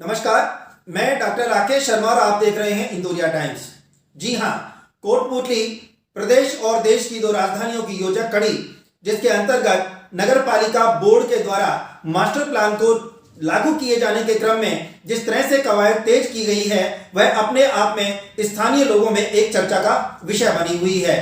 नमस्कार, मैं डॉक्टर राकेश शर्मा और आप देख रहे हैं इंदौरिया टाइम्स। जी हां, कोटपूतली प्रदेश और देश की दो राजधानियों की योजक कड़ी, जिसके अंतर्गत नगर पालिका बोर्ड के द्वारा मास्टर प्लान को लागू किए जाने के क्रम में जिस तरह से कवायद तेज की गई है, वह अपने आप में स्थानीय लोगों में एक चर्चा का विषय बनी हुई है।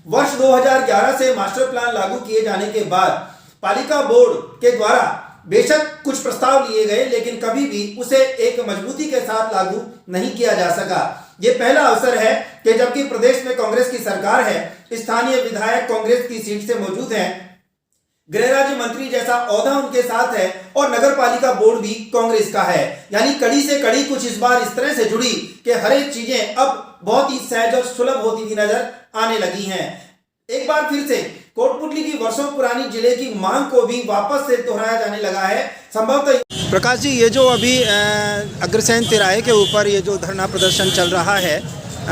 वर्ष 2011 से मास्टर प्लान लागू किए जाने के बाद पालिका बोर्ड के द्वारा बेशक कुछ प्रस्ताव लिए गए, लेकिन कभी भी उसे एक मजबूती के साथ लागू नहीं किया जा सका। ये पहला अवसर है कि जबकि प्रदेश में कांग्रेस की सरकार है, स्थानीय विधायक कांग्रेस की सीट से मौजूद हैं, गृह राज्य मंत्री जैसा ओहदा उनके साथ है और नगर पालिका बोर्ड भी कांग्रेस का है। यानी कड़ी से कड़ी कुछ इस बार इस तरह से जुड़ी कि हर एक चीजें अब बहुत ही सहज और सुलभ होती हुई नजर आने लगी हैं। एक बार फिर से कोटपूतली की वर्षों पुरानी जिले की मांग को भी वापस से दोहराया जाने लगा है। संभवतः प्रकाश जी, ये जो अभी अग्रसेन तिराहे के ऊपर ये जो धरना प्रदर्शन चल रहा है,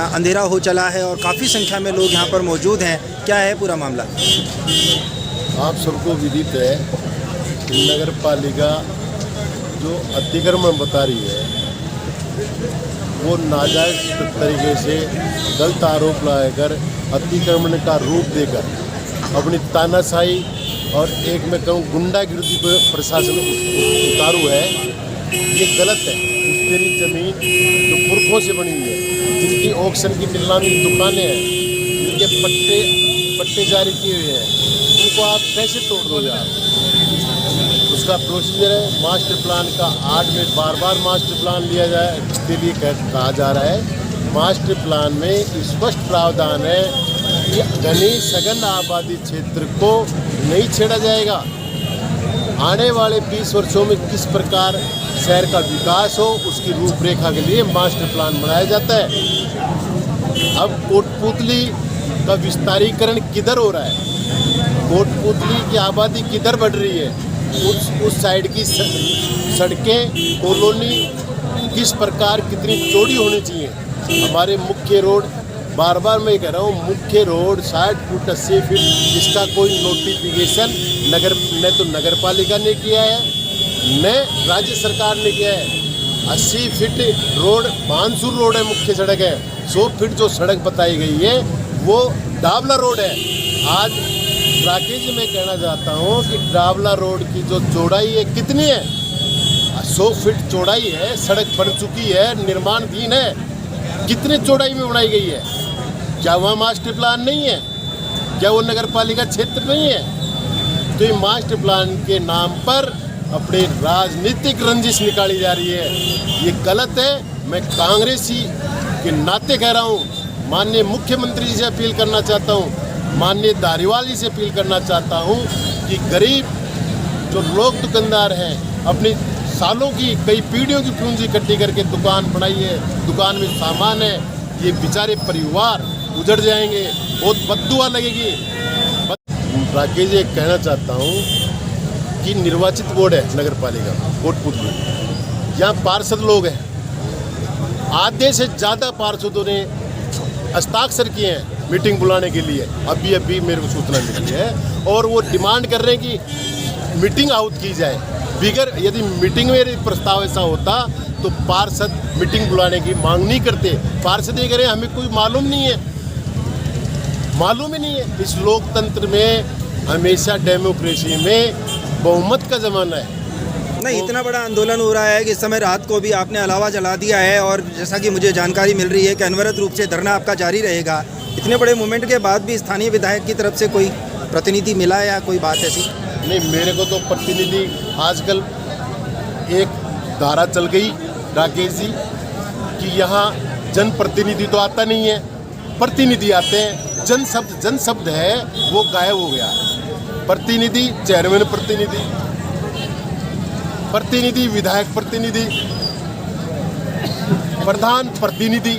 अंधेरा हो चला है और काफ़ी संख्या में लोग यहाँ पर मौजूद हैं, क्या है पूरा मामला? आप सबको विदित है कि नगर पालिका जो अतिक्रमण बता रही है वो नाजायज तरीके से गलत आरोप लगाकर अतिक्रमण का रूप देकर अपनी तानाशाही और एक मैं कहूँ गुंडागिर्दी पर प्रशासन उतारू है। ये गलत है। पुश्तैनी जमीन जो पुरखों से बनी हुई है, जिनकी ऑक्शन की नीलामी दुकानें हैं, जिनके पट्टे जारी किए हुए हैं, उनको आप कैसे तोड़ दो यार? उसका प्रोसीजर है मास्टर प्लान का। आज में बार मास्टर प्लान लिया जाए, इसके लिए कहा जा रहा है मास्टर प्लान में स्पष्ट प्रावधान है कि घनी सघन आबादी क्षेत्र को नहीं छेड़ा जाएगा। आने वाले 20 वर्षों में किस प्रकार शहर का विकास हो, उसकी रूपरेखा के लिए मास्टर प्लान बनाया जाता है। अब कोटपूतली का विस्तारीकरण किधर हो रहा है? कोटपूतली की आबादी किधर बढ़ रही है? उस साइड की सड़कें, कॉलोनी किस प्रकार कितनी चौड़ी होनी चाहिए? हमारे मुख्य रोड, बार मैं कह रहा हूँ, मुख्य रोड 60 फुट 80 फीट, इसका कोई नोटिफिकेशन न तो नगर पालिका ने किया है न राज्य सरकार ने किया है। 80 फीट रोड मानसूर रोड है, मुख्य सड़क है। 100 फीट जो सड़क बताई गई है वो डावला रोड है। आज राकेश जी, मैं कहना चाहता हूँ कि डावला रोड की जो चौड़ाई है कितनी है? 100 फीट चौड़ाई है, सड़क बन चुकी है, निर्माणाधीन है। कितने चौड़ाई में बनाई गई है? क्या वह मास्टर प्लान नहीं है? क्या वो नगर पालिका क्षेत्र नहीं है? तो ये मास्टर प्लान के नाम पर अपने राजनीतिक रंजिश निकाली जा रही है। ये गलत है। मैं कांग्रेसी के नाते कह रहा हूँ, माननीय मुख्यमंत्री जी से अपील करना चाहता हूँ, माननीय धारीवाल जी से अपील करना चाहता हूँ कि गरीब जो लोग दुकानदार हैं, अपनी सालों की कई पीढ़ियों की पूंजी इकट्ठी करके दुकान बनाई है, दुकान में सामान है, ये बेचारे परिवार उजड़ जाएंगे, बहुत बददुआ लगेगी। राकेश जी, कहना चाहता हूँ कि निर्वाचित बोर्ड है नगर पालिका कोटपूतली, यहाँ पार्षद लोग हैं, आधे से ज़्यादा पार्षदों ने हस्ताक्षर किए हैं मीटिंग बुलाने के लिए। अभी मेरे को सूचना मिली है और वो डिमांड कर रहे हैं कि मीटिंग आउट की जाए। बिगर यदि मीटिंग में प्रस्ताव ऐसा होता तो पार्षद मीटिंग बुलाने की मांग नहीं करते। पार्षद ये करें, हमें कोई मालूम नहीं है, मालूम ही नहीं है। इस लोकतंत्र में हमेशा डेमोक्रेसी में बहुमत का ज़माना है। नहीं, इतना बड़ा आंदोलन हो रहा है कि इस समय रात को भी आपने अलावा जला दिया है और जैसा कि मुझे जानकारी मिल रही है कि अनवरत रूप से धरना आपका जारी रहेगा। इतने बड़े मूवमेंट के बाद भी स्थानीय विधायक की तरफ से कोई प्रतिनिधि मिला है या कोई बात ऐसी? नहीं, मेरे को तो प्रतिनिधि, आजकल एक धारा चल गई राकेश जी कि यहाँ जनप्रतिनिधि तो आता नहीं है, प्रतिनिधि आते हैं। जन शब्द है वो गायब हो गया। प्रतिनिधि, चेयरमैन प्रतिनिधि, विधायक प्रतिनिधि, प्रधान प्रतिनिधि।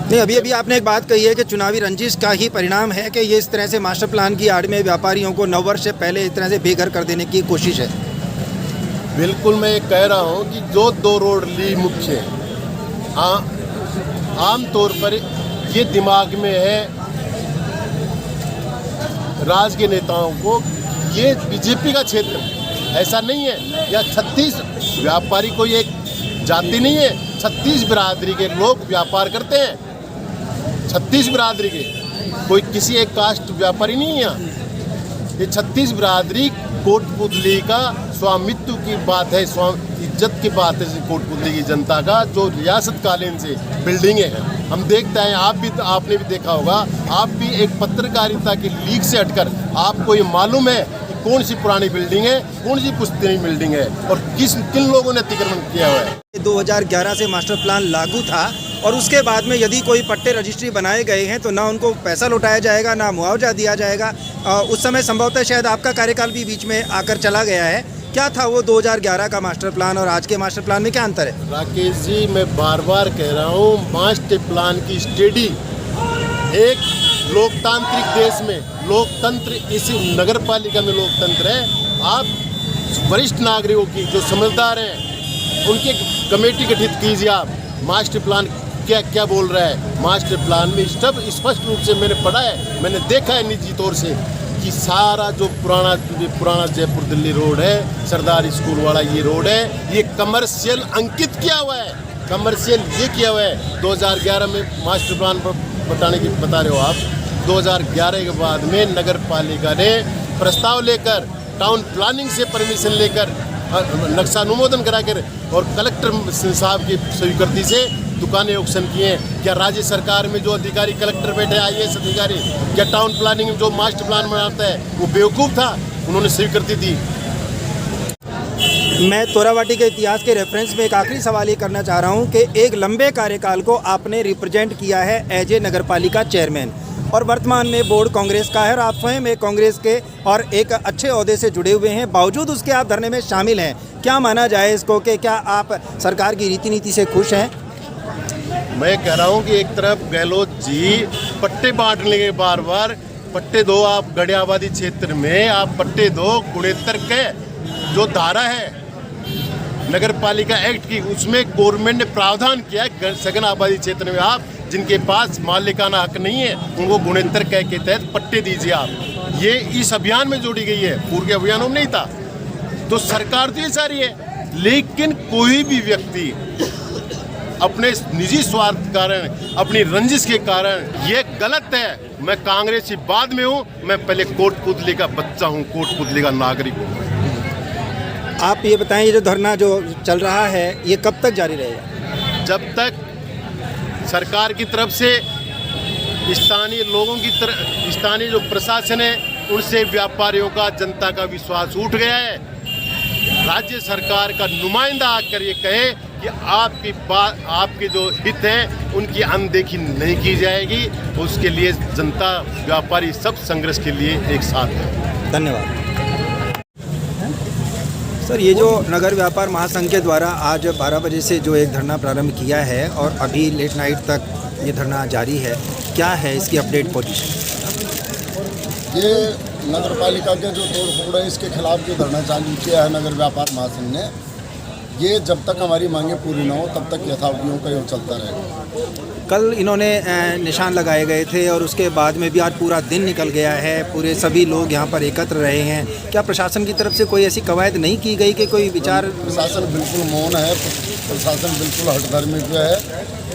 नहीं, अभी आपने एक बात कही है कि चुनावी रंजिश का ही परिणाम है कि ये इस तरह से मास्टर प्लान की आड़ में व्यापारियों को नववर्ष से पहले इस तरह से बेघर कर देने की कोशिश है। बिल्कुल, मैं कह रहा हूँ कि जो 2 रोड ली मुख्य, आम तौर पर ये दिमाग में है राज के नेताओं को, ये बीजेपी का क्षेत्र, ऐसा नहीं है। या 36 व्यापारी को ये जाति नहीं है, 36 बिरादरी के लोग व्यापार करते हैं। 36 बिरादरी के, कोई किसी एक कास्ट व्यापारी नहीं है यहाँ। ये 36 बिरादरी कोटपुतली का स्वामित्व की बात है, इज्जत की बात है कोटपुतली की जनता का, जो रियासत कालीन से बिल्डिंगें हैं। हम देखते हैं, आपने भी देखा होगा, आप भी एक पत्रकारिता की लीक से हटकर आपको ये मालूम है कि कौन सी पुरानी बिल्डिंग है, कौन सी पुश्तैनी बिल्डिंग है और किन लोगों ने अतिक्रमण किया हुआ है। 2011 से मास्टर प्लान लागू था और उसके बाद में यदि कोई पट्टे रजिस्ट्री बनाए गए हैं तो ना उनको पैसा लौटाया जाएगा, ना मुआवजा दिया जाएगा। उस समय संभवतः शायद आपका कार्यकाल भी बीच में आकर चला गया है। क्या था वो 2011 का मास्टर प्लान और आज के मास्टर प्लान में क्या अंतर है? राकेश जी, मैं बार बार कह रहा हूँ, मास्टर प्लान की स्टडी एक लोकतांत्रिक देश में, लोकतंत्र इस नगर पालिका में लोकतंत्र है। आप वरिष्ठ नागरिकों की जो समझदार हैं उनकी कमेटी गठित कीजिए। आप मास्टर प्लान क्या क्या बोल रहा है, मास्टर प्लान में सब स्पष्ट रूप से मैंने पढ़ा है, मैंने देखा है निजी तौर से कि सारा जो पुराना जयपुर दिल्ली रोड है, सरदार स्कूल वाला ये रोड है, ये कमर्शियल अंकित किया हुआ है, कमर्शियल ये किया हुआ है। 2011 में मास्टर प्लान बता रहे हो आप, 2011 के बाद में नगर पालिका ने प्रस्ताव लेकर, टाउन प्लानिंग से परमिशन लेकर, नक्शा अनुमोदन कराकर और कलेक्टर साहब की स्वीकृति से दुकानें ऑक्शन किए हैं। क्या राज्य सरकार में जो अधिकारी कलेक्टर बैठे, IAS अधिकारी, क्या टाउन प्लानिंग जो मास्टर प्लान बनाता है वो बेवकूफ़ था? उन्होंने स्वीकृति दी। मैं तोरावाटी के इतिहास के रेफरेंस में एक आखिरी सवाल ये करना चाह रहा हूँ कि एक लंबे कार्यकाल को आपने रिप्रेजेंट किया है एज ए नगर पालिका चेयरमैन और वर्तमान में बोर्ड कांग्रेस का है और आप स्वयं एक कांग्रेस के और एक अच्छे ओहदे से जुड़े हुए हैं, बावजूद उसके आप धरने में शामिल हैं। क्या माना जाए इसको कि क्या आप सरकार की रीति नीति से खुश हैं? मैं कह रहा हूँ कि एक तरफ गहलोत जी पट्टे बांट लेंगे, बार बार पट्टे दो, आप गढ़े आबादी क्षेत्र में आप पट्टे दो। 69 के जो धारा है नगर पालिका एक्ट की, उसमें गवर्नमेंट ने प्रावधान किया है सघन आबादी क्षेत्र में आप जिनके पास मालिकाना हक नहीं है उनको 69 के तहत पट्टे दीजिए आप। ये इस अभियान में जोड़ी गई है, पूर्व के अभियानों में नहीं था। तो सरकार तो ये चाह रही है, लेकिन कोई भी व्यक्ति अपने निजी स्वार्थ के कारण, अपनी रंजिश के कारण, ये गलत है। मैं कांग्रेस की बाद में हूँ, मैं पहले कोटपुतली का बच्चा हूँ, कोटपुतली का नागरिक हूँ। आप ये बताएं, ये जो धरना जो चल रहा है ये कब तक जारी रहेगा? जब तक सरकार की तरफ से स्थानीय लोगों की तरफ, स्थानीय जो प्रशासन है उनसे व्यापारियों का, जनता का विश्वास उठ गया है। राज्य सरकार का नुमाइंदा आकर ये कहे कि आपकी बात, आपके जो हित हैं उनकी अनदेखी नहीं की जाएगी, उसके लिए जनता, व्यापारी सब संघर्ष के लिए एक साथ है। धन्यवाद सर। ये जो नगर व्यापार महासंघ के द्वारा आज 12 बजे से जो एक धरना प्रारंभ किया है और अभी लेट नाइट तक ये धरना जारी है, क्या है इसकी अपडेट पोजीशन? ये नगर पालिका के जो तोड़ फोड़ है इसके खिलाफ जो धरना चालू किया है नगर व्यापार महासंघ ने, ये जब तक हमारी मांगें पूरी ना हो तब तक यथाविधियों का योग चलता रहेगा। कल इन्होंने निशान लगाए गए थे और उसके बाद में भी आज पूरा दिन निकल गया है, पूरे सभी लोग यहाँ पर एकत्र रहे हैं। क्या प्रशासन की तरफ से कोई ऐसी कवायद नहीं की गई कि कोई विचार? प्रशासन बिल्कुल मौन है, प्रशासन बिल्कुल हठधर्मी पे है,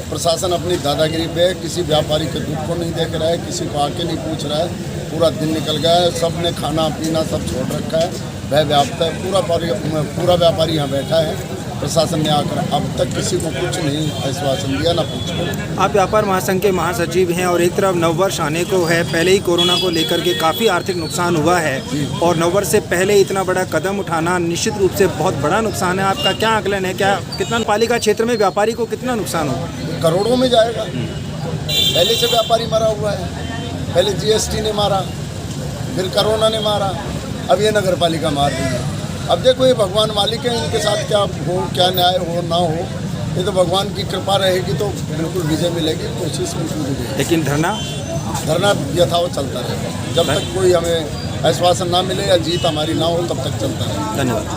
प्रशासन अपनी दादागिरी पे है, किसी व्यापारी के दुख को नहीं देख रहा है, किसी को आके नहीं पूछ रहा है। पूरा दिन निकल गया है, सब ने खाना पीना सब छोड़ रखा है, भय व्याप्त है, पूरा व्यापारी यहाँ बैठा है। प्रशासन ने आकर अब तक किसी को कुछ नहीं आश्वासन दिया, ना पूछा। आप व्यापार महासंघ के महासचिव हैं और एक तरफ नववर्ष आने को है, पहले ही कोरोना को लेकर के काफ़ी आर्थिक नुकसान हुआ है और नववर्ष से पहले इतना बड़ा कदम उठाना निश्चित रूप से बहुत बड़ा नुकसान है। आपका क्या आकलन है, क्या कितना पालिका क्षेत्र में व्यापारी को कितना नुकसान होगा? करोड़ों में जाएगा। पहले से व्यापारी मरा हुआ है, पहले GST ने मारा, फिर कोरोना ने मारा, अब ये नगर पालिका मार रही है। अब देखो ये भगवान मालिक है, इनके साथ क्या हो, क्या न्याय हो ना हो, ये तो भगवान की कृपा रहेगी तो बिल्कुल विजय मिलेगी, कोशिश में पूरी रहेगी। लेकिन धरना यथावत चलता रहेगा जब तक कोई हमें आश्वासन ना मिले या जीत हमारी ना हो, तब तक चलता रहेगा। धन्यवाद।